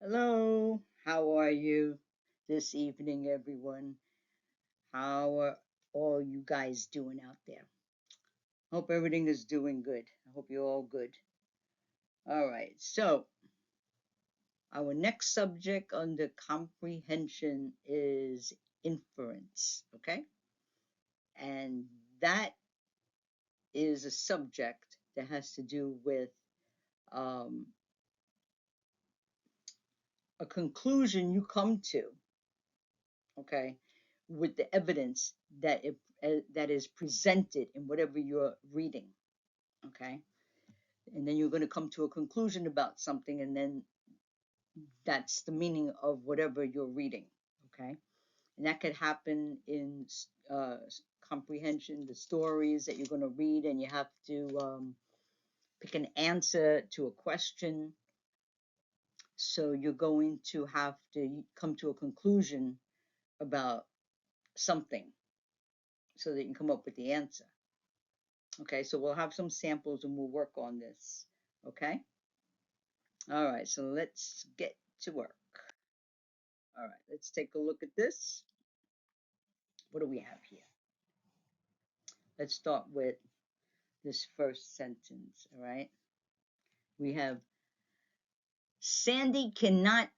Hello, how are you this evening, everyone? How are all you guys doing out there? Hope everything is doing good. I hope you're all good. All right, so our next subject under comprehension is inference, okay? And that is a subject that has to do with um, a conclusion you come to, okay, with the evidence that is presented in whatever you're reading, okay, and then you're going to come to a conclusion about something, and then that's the meaning of whatever you're reading, okay, and that could happen in uh, comprehension, the stories that you're going to read, and you have to pick an answer to a question. So you're going to have to come to a conclusion about something so that you can come up with the answer. Okay, so we'll have some samples and we'll work on this. Okay? All right, so let's get to work. All right, let's take a look at this. What do we have here? Let's start with this first sentence. All right, we have Sandy cannot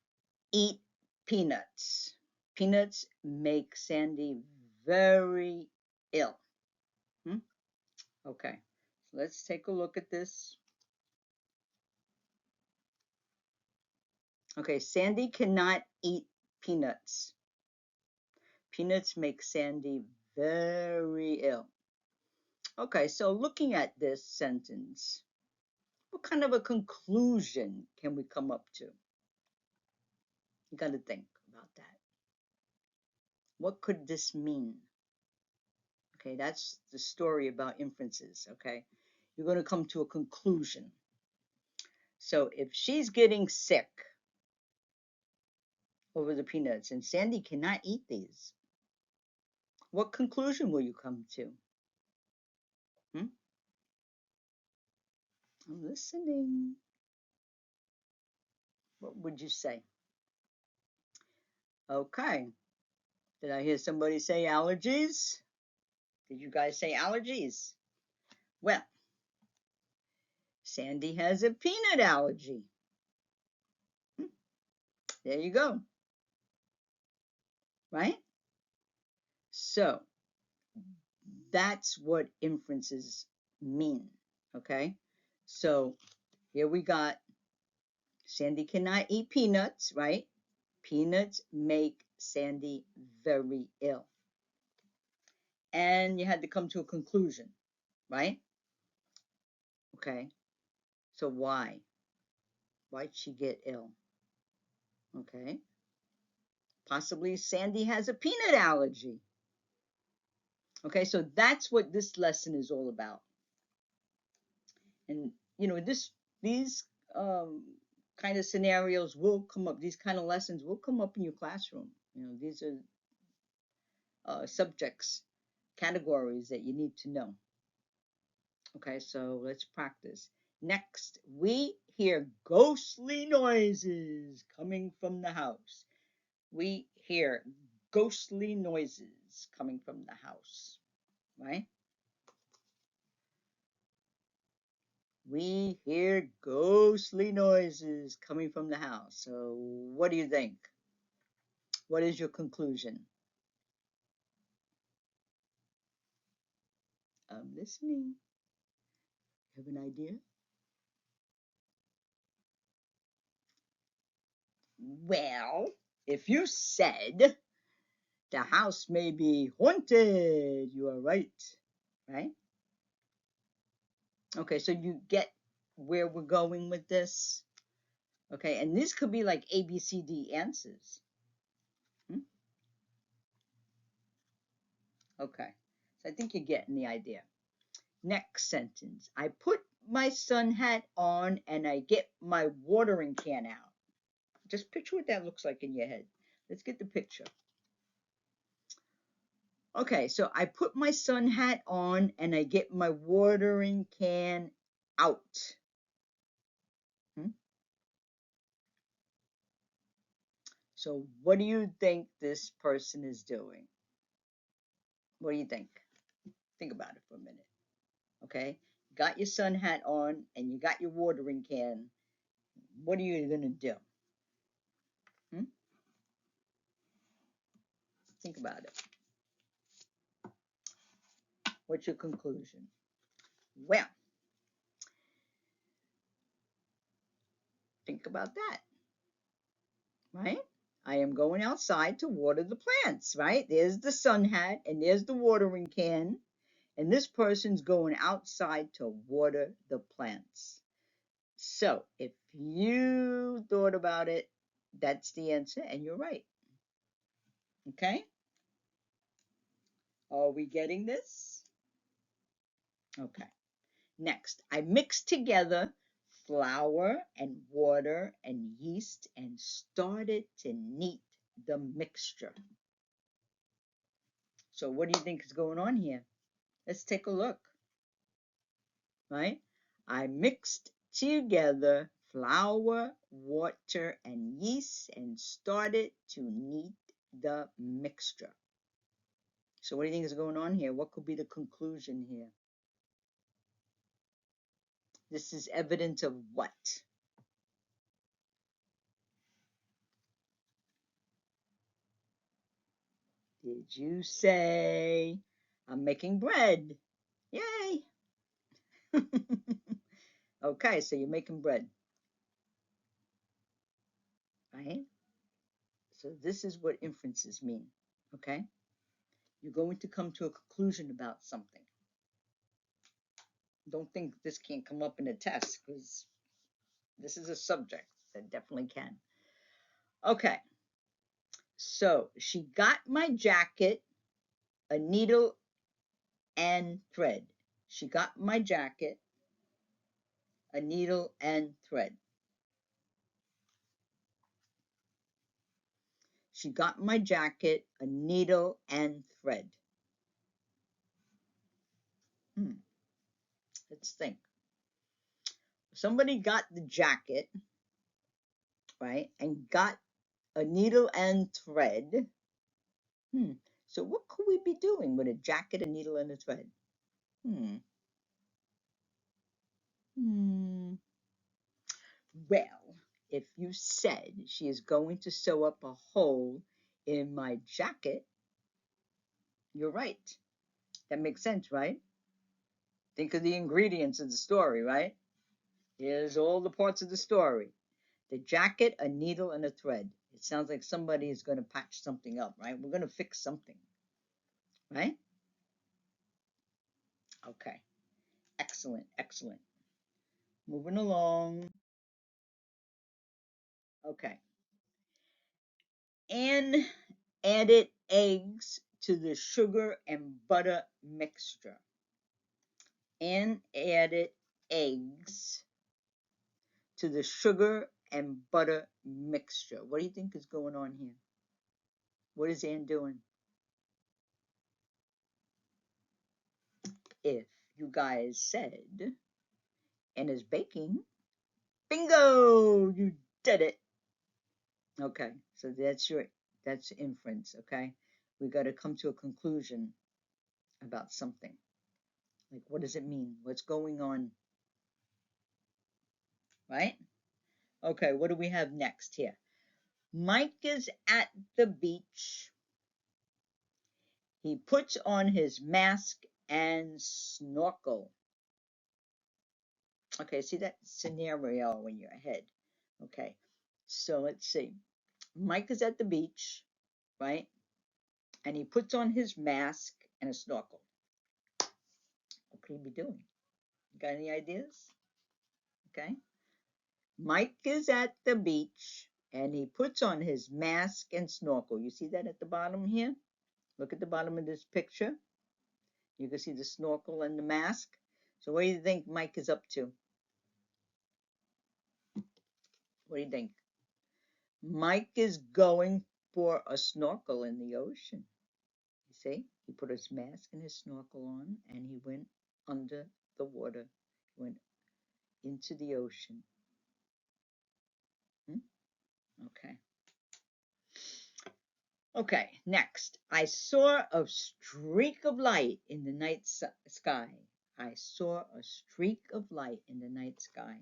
eat peanuts. Peanuts make Sandy very ill. Hmm? Okay, so let's take a look at this. Okay, Sandy cannot eat peanuts. Peanuts make Sandy very ill. Okay, so looking at this sentence, what kind of a conclusion can we come up to? You got to think about that. What could this mean? Okay, that's the story about inferences, okay? You're going to come to a conclusion. So if she's getting sick over the peanuts and Sandy cannot eat these, what conclusion will you come to? Hmm? I'm listening. What would you say? Okay. Did I hear somebody say allergies? Did you guys say allergies? Well, Sandy has a peanut allergy. There you go. Right? So that's what inferences mean. Okay? So here we got Sandy cannot eat peanuts, right? Peanuts make Sandy very ill. And you had to come to a conclusion, right? Okay. So why? Why'd she get ill? Okay. Possibly Sandy has a peanut allergy. Okay, so that's what this lesson is all about. And these um, kind of scenarios will come up. These kind of lessons will come up in your classroom. These are subjects, categories that you need to know. Okay, so let's practice. Next, we hear ghostly noises coming from the house. We hear ghostly noises coming from the house, right? We hear ghostly noises coming from the house. So, what do you think? What is your conclusion? I'm listening. You have an idea? Well, if you said the house may be haunted, you are right, right? Okay, so you get where we're going with this. Okay, and this could be like A, B, C, D answers. Okay, so I think you're getting the idea. Next sentence. I put my sun hat on and I get my watering can out. Just picture what that looks like in your head. Let's get the picture. Okay, so I put my sun hat on and I get my watering can out. Hmm? So what do you think this person is doing? What do you think? Think about it for a minute. Okay? You got your sun hat on and you got your watering can. What are you going to do? Hmm? Think about it. What's your conclusion? Well, think about that, right? I am going outside to water the plants, right? There's the sun hat and there's the watering can. And this person's going outside to water the plants. So if you thought about it, that's the answer, and you're right. Okay? Are we getting this? Okay. Next, I mixed together flour and water and yeast and started to knead the mixture. So what do you think is going on here? Let's take a look. Right? I mixed together flour, water, and yeast and started to knead the mixture. So what do you think is going on here? What could be the conclusion here? This is evidence of what? Did you say I'm making bread? Yay! Okay, so you're making bread, right? So this is what inferences mean, okay? You're going to come to a conclusion about something. Don't think this can't come up in a test, because this is a subject that definitely can. Okay, so she got my jacket, a needle, and thread. She got my jacket, a needle, and thread. She got my jacket, a needle, and thread. Let's think. Somebody got the jacket, right, and got a needle and thread. So what could we be doing with a jacket, a needle, and a thread? Well, if you said she is going to sew up a hole in my jacket, you're right. That makes sense, right? Think of the ingredients of the story, right? Here's all the parts of the story. The jacket, a needle, and a thread. It sounds like somebody is going to patch something up, right? We're going to fix something, right? Okay. Excellent, excellent. Moving along. Okay. Anne added eggs to the sugar and butter mixture. And added eggs to the sugar and butter mixture. What do you think is going on here? What is Anne doing? If you guys said Anne is baking, bingo, you did it. Okay, so that's inference, okay? We got to come to a conclusion about something. Like, what does it mean? What's going on? Right? Okay, what do we have next here? Mike is at the beach. He puts on his mask and snorkel. Okay, see that scenario in your head. Okay, so let's see. Mike is at the beach, right? And he puts on his mask and a snorkel. What could he be doing? Got any ideas? Okay. Mike is at the beach and he puts on his mask and snorkel. You see that at the bottom here? Look at the bottom of this picture. You can see the snorkel and the mask. So what do you think Mike is up to? What do you think? Mike is going for a snorkel in the ocean. You see, he put his mask and his snorkel on and he went under the water. He went into the ocean. Okay. Okay, next. I saw a streak of light in the night sky. I saw a streak of light in the night sky.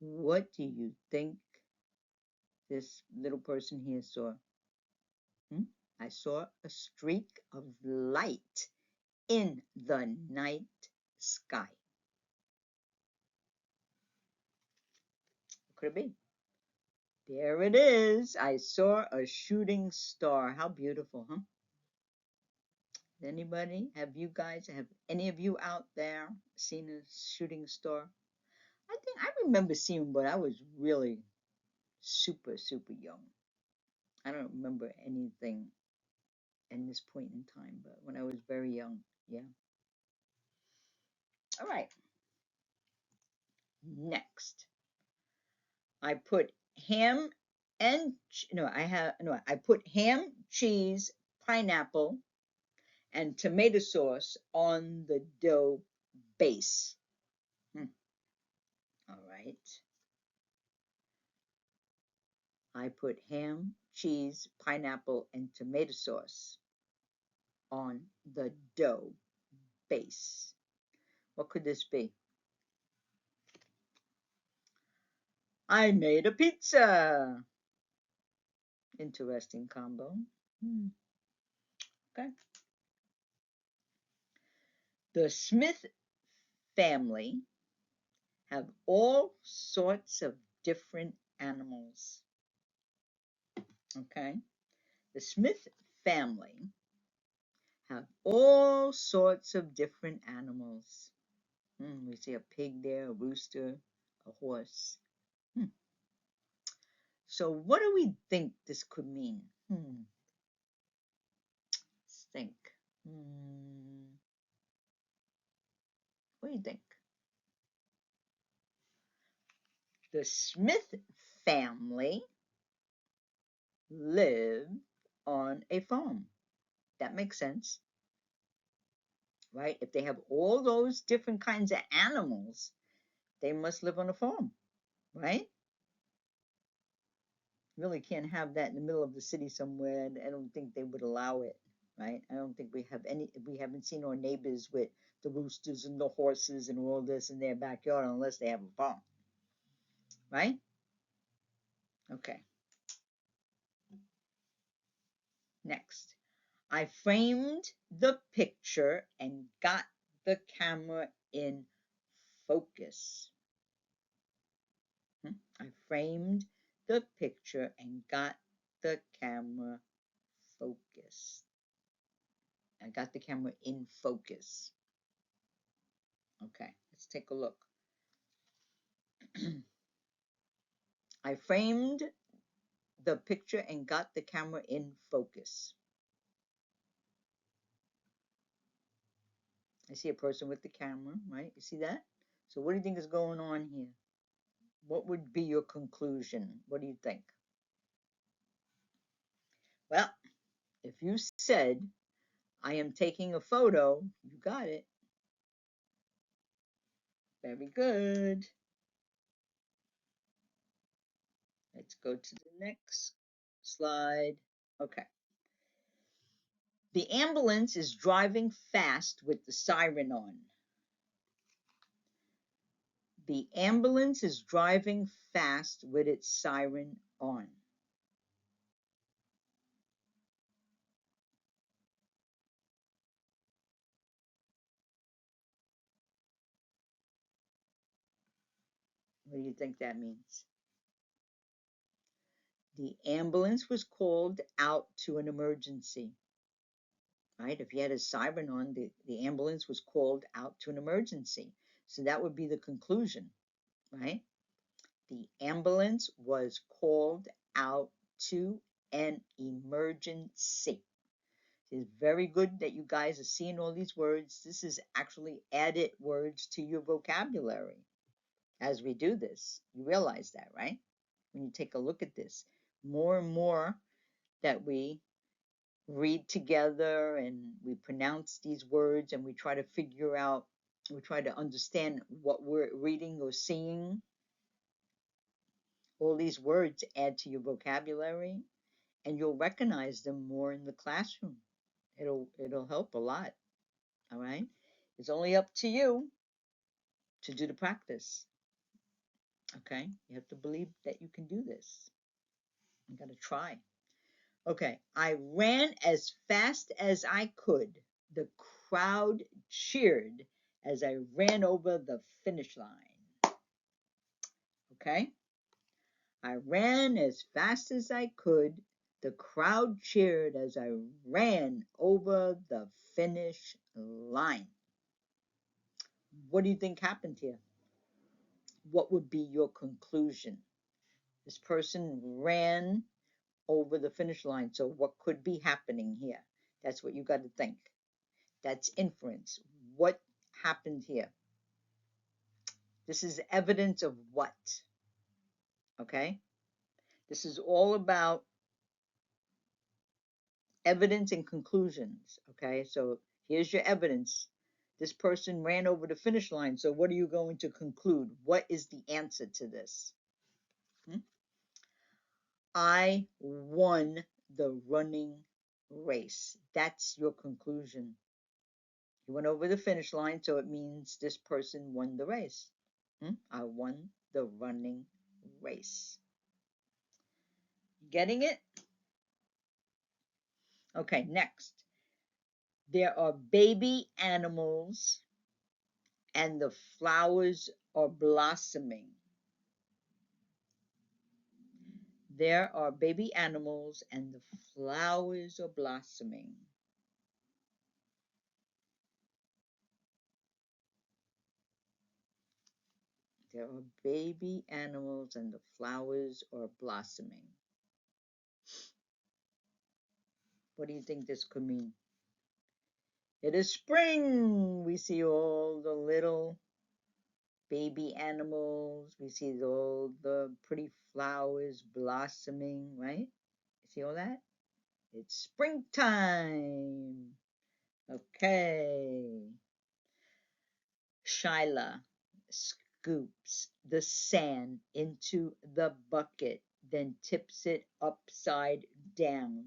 What do you think this little person here saw? I saw a streak of light in the night sky. What could it be? There it is. I saw a shooting star. How beautiful, huh? Anybody? Have any of you out there seen a shooting star? I think I remember seeing one, but I was really super, super young. I don't remember anything in this point in time, but when I was very young, yeah. All right. Next, I put ham I put ham, cheese, pineapple, and tomato sauce on the dough base. All right. I put ham, cheese, pineapple, and tomato sauce on the dough base. What could this be? I made a pizza. Interesting combo. Okay. The Smith family have all sorts of different animals. Okay. The Smith family have all sorts of different animals. We see a pig there, a rooster, a horse. So what do we think this could mean? Let's think. What do you think? The Smith family live on a farm. That makes sense, right? If they have all those different kinds of animals, they must live on a farm, right? Really can't have that in the middle of the city somewhere. I don't think they would allow it, right? I don't think we haven't seen our neighbors with the roosters and the horses and all this in their backyard unless they have a farm, right? Okay. Next. I framed the picture and got the camera in focus. I framed the picture and got the camera focused. I got the camera in focus. Okay, let's take a look. I framed the picture and got the camera in focus. I see a person with the camera, right? You see that? So what do you think is going on here? What would be your conclusion? What do you think? Well, if you said, I am taking a photo, you got it. Very good. Let's go to the next slide. Okay. The ambulance is driving fast with the siren on. The ambulance is driving fast with its siren on. What do you think that means? The ambulance was called out to an emergency. Right? If you had a siren on, the ambulance was called out to an emergency. So that would be the conclusion, right? The ambulance was called out to an emergency. It's very good that you guys are seeing all these words. This is actually added words to your vocabulary as we do this. You realize that, right? When you take a look at this, more and more that we read together and we pronounce these words and we try to figure out, we try to understand what we're reading or seeing. All these words add to your vocabulary and you'll recognize them more in the classroom. It'll help a lot. All right. It's only up to you to do the practice. Okay. You have to believe that you can do this. You got to try. Okay. I ran as fast as I could. The crowd cheered as I ran over the finish line. Okay. I ran as fast as I could. The crowd cheered as I ran over the finish line. What do you think happened here? What would be your conclusion? This person ran over the finish line. So what could be happening here? That's what you got to think. That's inference. What happened here? This is evidence of what? Okay? This is all about evidence and conclusions. Okay? So here's your evidence. This person ran over the finish line. So what are you going to conclude? What is the answer to this? I won the running race. That's your conclusion. You went over the finish line, so it means this person won the race. I won the running race. Getting it? Okay, next. There are baby animals and the flowers are blossoming. There are baby animals and the flowers are blossoming. There are baby animals and the flowers are blossoming. What do you think this could mean? It is spring. We see all the little baby animals. We see all the pretty flowers blossoming, right? You see all that? It's springtime. Okay. Shyla scoops the sand into the bucket, then tips it upside down.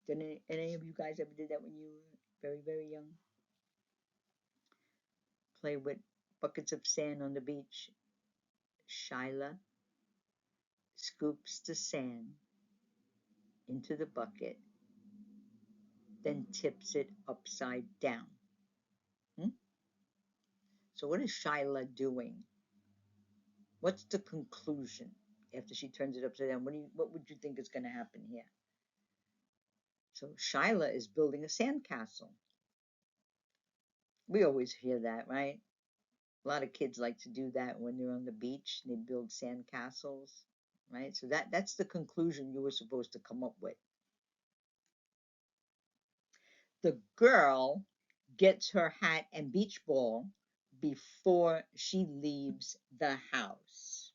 Did any of you guys ever did that when you were very, very young? Play with buckets of sand on the beach. Shyla scoops the sand into the bucket, then tips it upside down. So what is Shyla doing? What's the conclusion after she turns it upside down? What would you think is going to happen here? So Shyla is building a sandcastle. We always hear that, right? A lot of kids like to do that when they're on the beach. They build sandcastles, right? So that's the conclusion you were supposed to come up with. The girl gets her hat and beach ball before she leaves the house.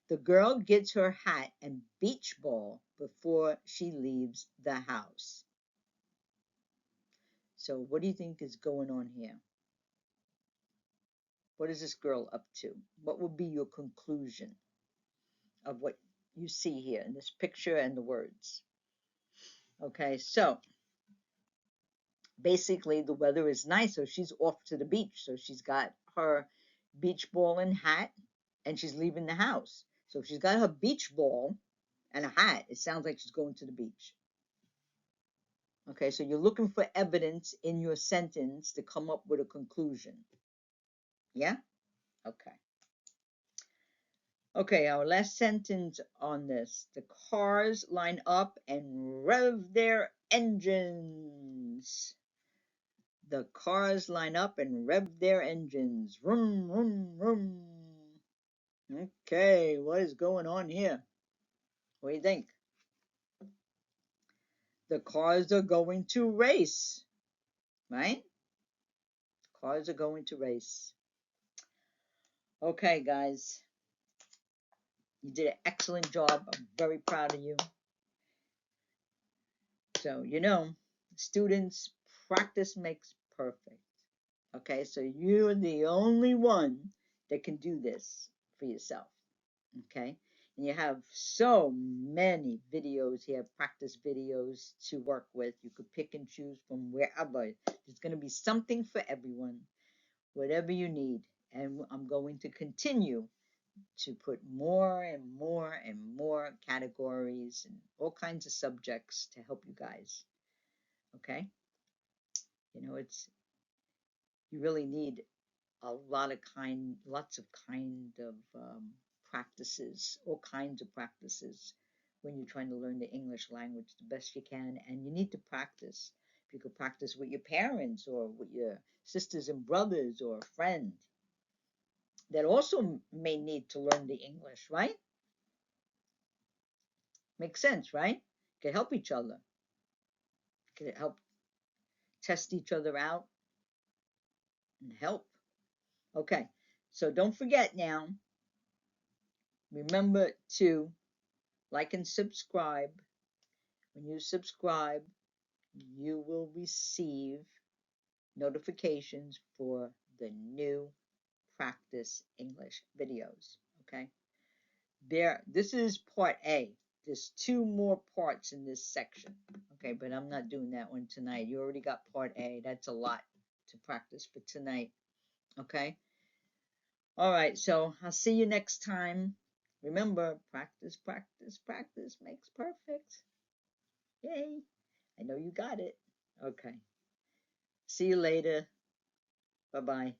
The girl gets her hat and beach ball before she leaves the house. So what do you think is going on here? What is this girl up to? What will be your conclusion of what you see here in this picture and the words? Okay, so basically the weather is nice, so she's off to the beach. So she's got her beach ball and hat, and she's leaving the house. So if she's got her beach ball and a hat, it sounds like she's going to the beach. Okay, so you're looking for evidence in your sentence to come up with a conclusion. Yeah? Okay. Okay, our last sentence on this. The cars line up and rev their engines. The cars line up and rev their engines. Vroom, vroom, vroom. Okay, what is going on here? What do you think? The cars are going to race, right? The cars are going to race. Okay, guys. You did an excellent job. I'm very proud of you. So, students, practice makes perfect. Okay, so you're the only one that can do this for yourself. Okay, And you have so many videos here, practice videos to work with. You could pick and choose from wherever. There's going to be something for everyone, whatever you need. And I'm going to continue to put more and more and more categories and all kinds of subjects to help you guys. Okay? You know, you really need lots of practices, all kinds of practices when you're trying to learn the English language the best you can. And you need to practice. If you could practice with your parents or with your sisters and brothers or a friend that also may need to learn the English, right? Makes sense, right? Could help each other. Could help test each other out and help. Okay, so don't forget now, remember to like and subscribe. When you subscribe, you will receive notifications for the new practice English videos. Okay, this is part A. There's 2 more parts in this section. Okay, but I'm not doing that one tonight. You already got part A. That's a lot to practice for tonight. Okay. All right, so I'll see you next time. Remember, practice, practice, practice makes perfect. Yay. I know you got it. Okay. See you later. Bye-bye.